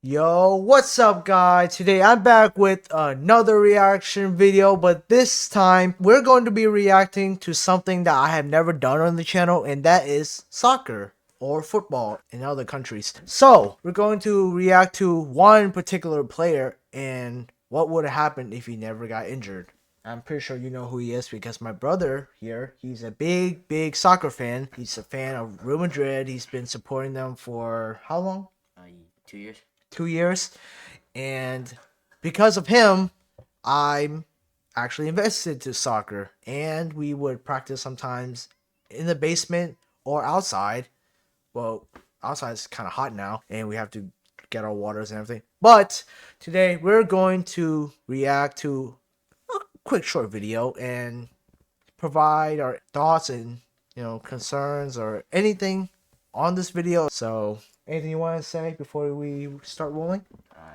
Yo, what's up guys? Today I'm back with another reaction video, but this time we're going to be reacting to something that I have never done on the channel, and that is soccer or football in other countries. So we're going to react to one particular player and what would have happened if he never got injured. I'm pretty sure you know who he is because my brother here, he's a big soccer fan. He's a fan of Real Madrid. He's been supporting them for how long? 2 years. 2 years, and because of him I'm actually invested to soccer, and we would practice sometimes in the basement or outside. Well, outside is kind of hot now and we have to get our waters and everything, but today we're going to react to a quick short video and provide our thoughts and concerns or anything on this video. So anything you want to say before we start rolling?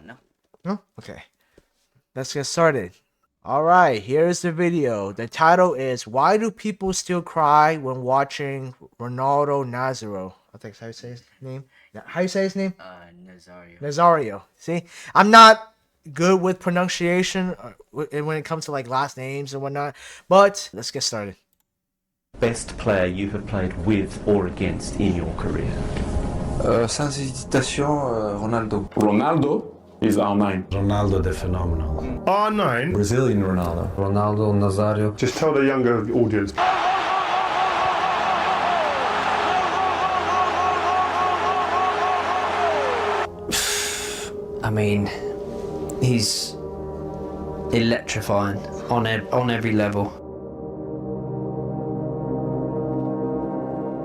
No. No? Okay. Let's get started. Alright, here's the video. The title is Why Do People Still Cry When Watching Ronaldo Nazario? I think that's how you say his name. How you say his name? Nazario. Nazario. See? I'm not good with pronunciation when it comes to like last names and whatnot. But let's get started. Best player you have played with or against in your career? Sans hésitation, Ronaldo. Ronaldo is R9. Ronaldo the phenomenal. R9? Brazilian Ronaldo. Ronaldo, Nazario. Just tell the younger audience. I mean, he's electrifying on every level.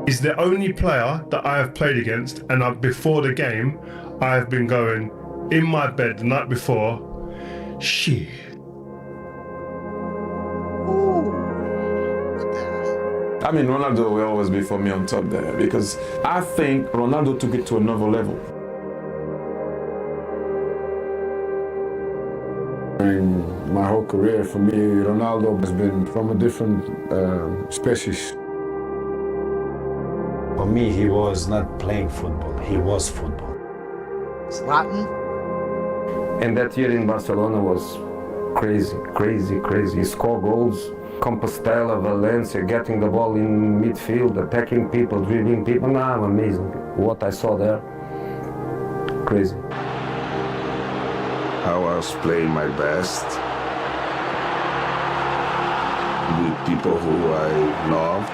He's the only player that I have played against, and before the game, I have been going in my bed the night before. Shit. I mean, Ronaldo will always be for me on top there because I think Ronaldo took it to another level. In my whole career, for me, Ronaldo has been from a different species. For me, he was not playing football, he was football. It's Latin. And that year in Barcelona was crazy. He scored goals. Compostela, Valencia, getting the ball in midfield, attacking people, dribbling people. Nah, amazing. What I saw there, crazy. I was playing my best with people who I love.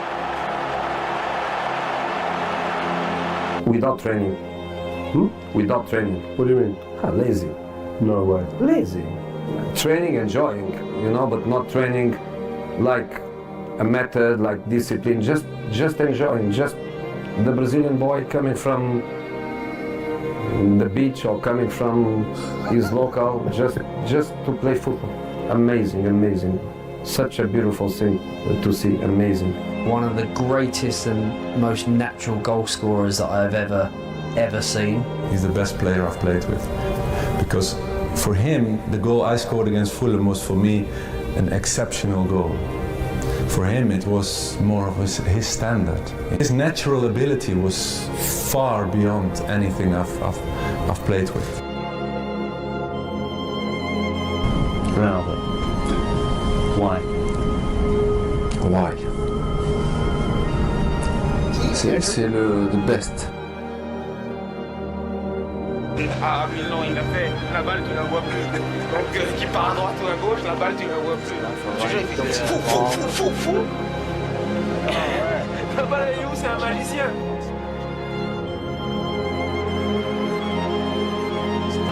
Without training. Without training. What do you mean? Lazy. No way. Lazy. Training, enjoying, but not training like a method, like discipline. Just enjoying. Just the Brazilian boy coming from the beach or coming from his local, just to play football. Amazing. Such a beautiful thing to see. Amazing. One of the greatest and most natural goal scorers that I've ever seen. He's the best player I've played with, because for him the goal I scored against Fulham was for me an exceptional goal. For him it was more of his standard. His natural ability was far beyond anything I've played with. Ronaldo. Why? Why? C'est le the best. À Milan, il a fait la balle, tu la vois plus. Donc, qui part à droite ou à gauche, la balle, tu la vois plus. Il fait fou. La balle, elle est où? C'est un magicien.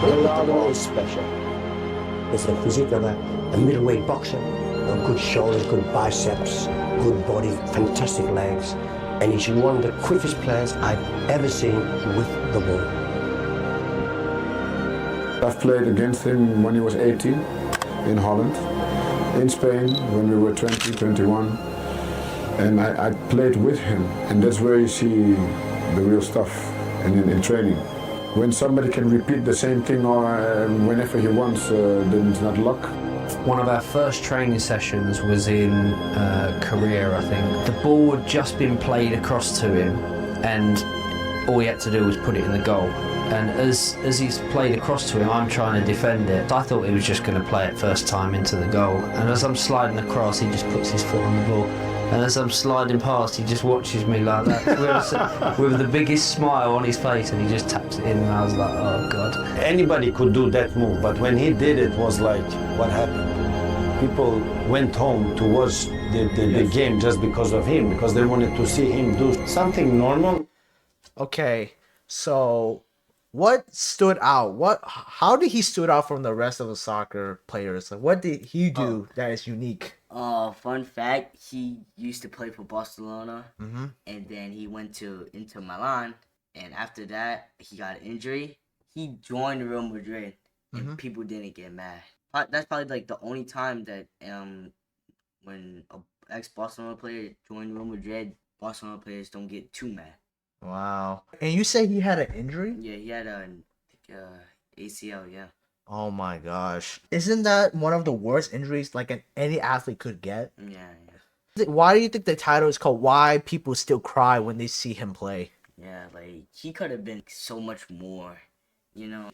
Ronaldo is special. It's the physique of a middleweight boxer. Good shoulders, good biceps, good body, fantastic legs. And he's one of the quickest players I've ever seen with the ball. I've played against him when he was 18 in Holland, in Spain when we were 20, 21, and I played with him, and that's where you see the real stuff in training. When somebody can repeat the same thing or whenever he wants, then it's not luck. One of our first training sessions was in Korea, I think. The ball had just been played across to him and all he had to do was put it in the goal. And as he's played across to him, I'm trying to defend it. I thought he was just going to play it first time into the goal. And as I'm sliding across, he just puts his foot on the ball. And as I'm sliding past, he just watches me like that with the biggest smile on his face, and he just taps it in. And I was like, oh God. Anybody could do that move, but when he did it, was like, what happened? People went home to watch the game just because of him, because they wanted to see him do something normal. Okay, so what stood out? How did he stood out from the rest of the soccer players? Like, what did he do that is unique? Fun fact, he used to play for Barcelona, and then he went to Inter Milan, and after that, he got an injury. He joined Real Madrid, and people didn't get mad. That's probably like the only time that when an ex-Barcelona player joined Real Madrid, Barcelona players don't get too mad. Wow. And you say he had an injury? Yeah, he had an ACL, yeah. Oh my gosh. Isn't that one of the worst injuries like any athlete could get? Yeah. Why do you think the title is called Why People Still Cry When They See Him Play? Yeah, like, he could have been so much more, you know?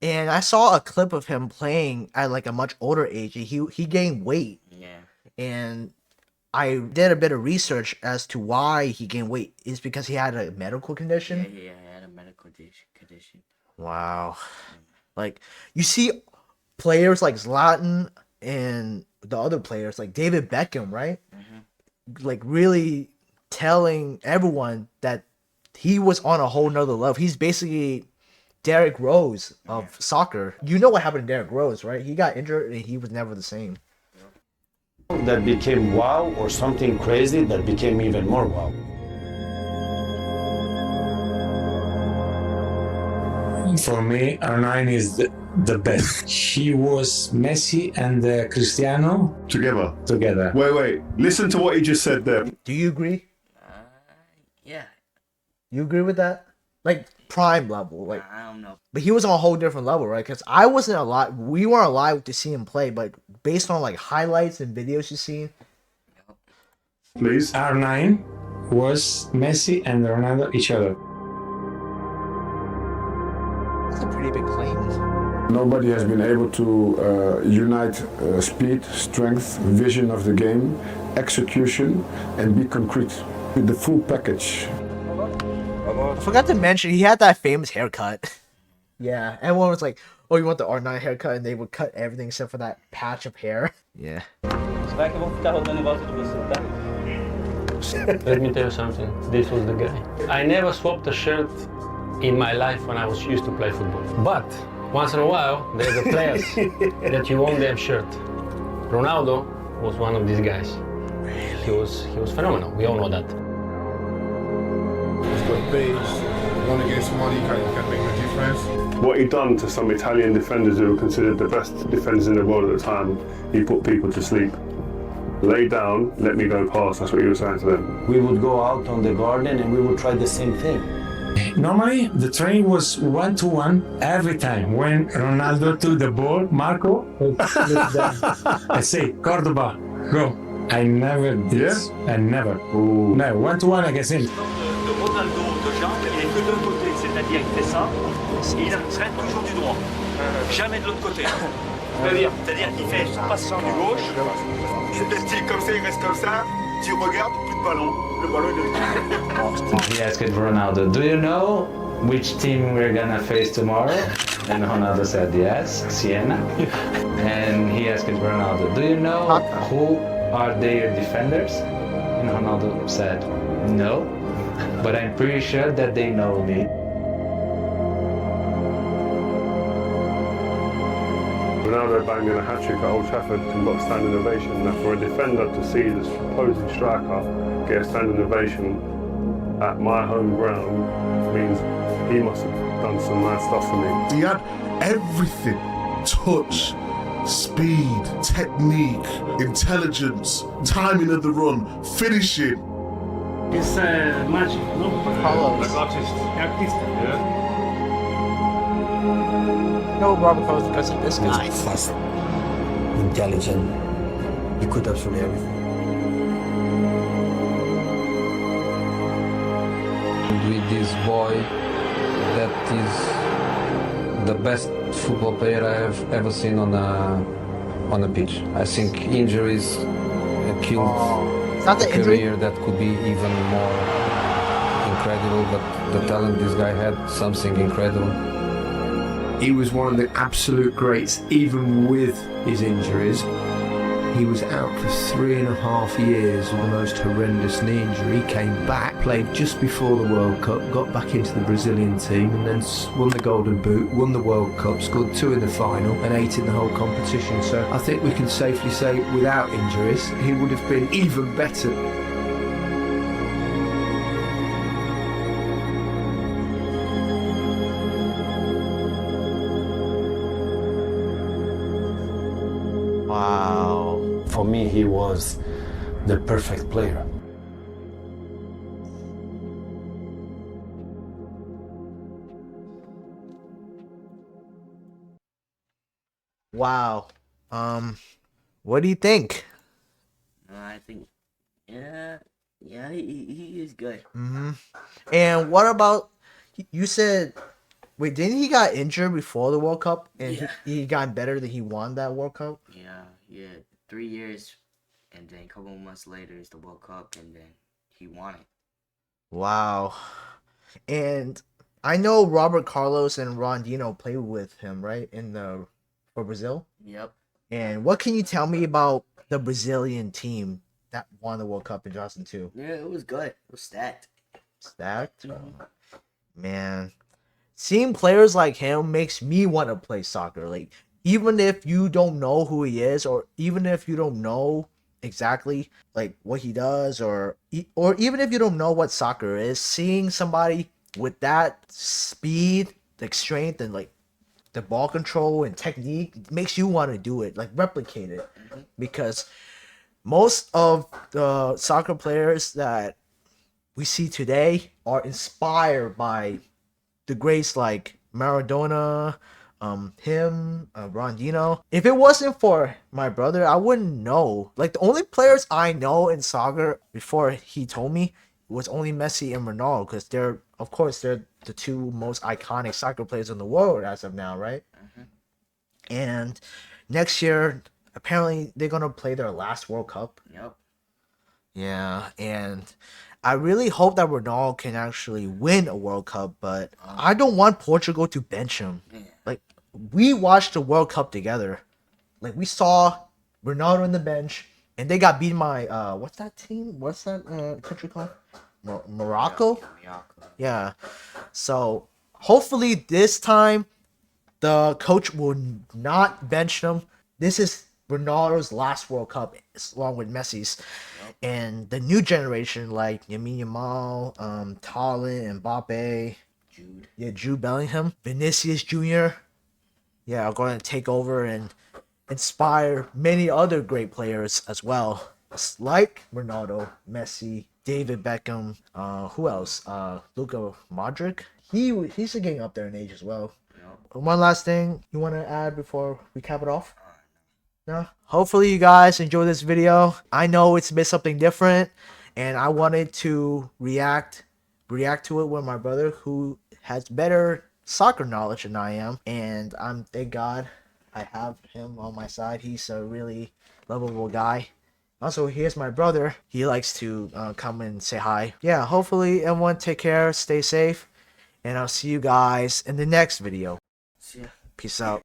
And I saw a clip of him playing at like a much older age. He gained weight. Yeah. And I did a bit of research as to why he gained weight. It's because he had a medical condition? Yeah, he had a medical condition. Wow. Like, you see players like Zlatan and the other players like David Beckham, right? Like, really telling everyone that he was on a whole nother level. He's basically Derrick Rose of soccer. You know what happened to Derrick Rose, right? He got injured and he was never the same. That became wow, or something crazy that became even more wow. For me, R9 is the best. He was Messi and Cristiano together. Wait. Listen to what he just said there. Do you agree? Yeah. You agree with that? Like, prime level, like. I don't know. But he was on a whole different level, right? Because I wasn't alive. We weren't alive to see him play, but based on like highlights and videos you've seen. Please. R9 was Messi and Ronaldo each other. That's a pretty big claim. Nobody has been able to unite speed, strength, vision of the game, execution, and be concrete with the full package. I forgot to mention he had that famous haircut. Yeah, everyone was like, "Oh, you want the R9 haircut?" And they would cut everything except for that patch of hair. Yeah. Let me tell you something. This was the guy. I never swapped a shirt in my life when I was used to play football. But once in a while, there's a players that you want their shirt. Ronaldo was one of these guys. He was phenomenal. We all know that. He's got base, one against one, he can make a difference. What he done to some Italian defenders who were considered the best defenders in the world at the time, he put people to sleep. Lay down, let me go past, that's what he was saying to them. We would go out on the garden and we would try the same thing. Normally, the training was 1-to-1 every time. When Ronaldo took the ball, Marco, I say, Cordoba, go. I never did. Yes? I never. Ooh. No, 1-to-1 against him. De Ronaldo, de Jacques, il est que d'un côté, c'est-à-dire il fait ça, et il traite toujours du droit, jamais de l'autre côté. C'est-à-dire qu'il fait son passant du gauche, il est style comme ça, il reste comme ça, tu regardes, plus de ballon, le ballon est He asked Ronaldo, do you know which team we're gonna face tomorrow? And Ronaldo said yes, Siena. And he asked Ronaldo, do you know who are their defenders? And Ronaldo said, no, but I'm pretty sure that they know me. Ronaldo banging a hat-trick at Old Trafford and got a standing ovation. Now for a defender to see the opposing striker get a standing ovation at my home ground means he must have done some mad stuff for me. He had everything. Touch, speed, technique, intelligence, timing of the run, finishing. It's magic, no? Carlos. Like artist, yeah. No, Robert Carlos because of this guy. Fast, intelligent. He could absolutely everything. With this boy, that he's the best football player I have ever seen on a pitch. I think injuries killed not the a career that could be even more incredible, but the talent this guy had, something incredible. He was one of the absolute greats, even with his injuries. He was out for 3.5 years with the most horrendous knee injury. He came back, played just before the World Cup, got back into the Brazilian team, and then won the Golden Boot, won the World Cup, scored 2 in the final, and 8 in the whole competition. So I think we can safely say, without injuries, he would have been even better. Wow. For me, he was the perfect player. Wow. What do you think? I think, yeah, he is good. And what about, you said, wait, didn't he got injured before the World Cup and he got better than he won that World Cup? Yeah, 3 years, and then a couple of months later is the World Cup, and then he won it. Wow. And I know Robert Carlos and Ronaldinho played with him, right, for Brazil? Yep. And what can you tell me about the Brazilian team that won the World Cup in 2002? Yeah, it was good. It was stacked. Stacked? Man. Seeing players like him makes me want to play soccer. Like, even if you don't know who he is, or even if you don't know exactly like what he does, or even if you don't know what soccer is, seeing somebody with that speed, like strength, and like the ball control and technique makes you want to do it, like replicate it. Because most of the soccer players that we see today are inspired by the greats like Maradona, Ronaldinho. If it wasn't for my brother, I wouldn't know. Like, the only players I know in soccer before he told me was only Messi and Ronaldo, because they're the two most iconic soccer players in the world as of now, right? And next year, apparently, they're gonna play their last World Cup. Yep. Yeah, and I really hope that Ronaldo can actually win a World Cup, but I don't want Portugal to bench him. Like, we watched the World Cup together. Like, we saw Ronaldo on the bench, and they got beaten by what's that team? What's that country called? Morocco? Yeah. So hopefully this time the coach will not bench them. This is Ronaldo's last World Cup, along with Messi's. And the new generation, like Lamine Yamal, Tallin, Mbappe, Jude Bellingham, Vinicius Jr., are going to take over and inspire many other great players as well, like Ronaldo, Messi, David Beckham, who else? Luka Modric. He's getting up there in age as well. One last thing you want to add before we cap it off? No? Hopefully you guys enjoy this video. I know it's been something different, and I wanted to react to it with my brother, who has better soccer knowledge than I am, and thank God I have him on my side. He's a really lovable guy. Also, here's my brother. He likes to come and say hi. Yeah, hopefully everyone take care, stay safe, and I'll see you guys in the next video. See ya. Peace out.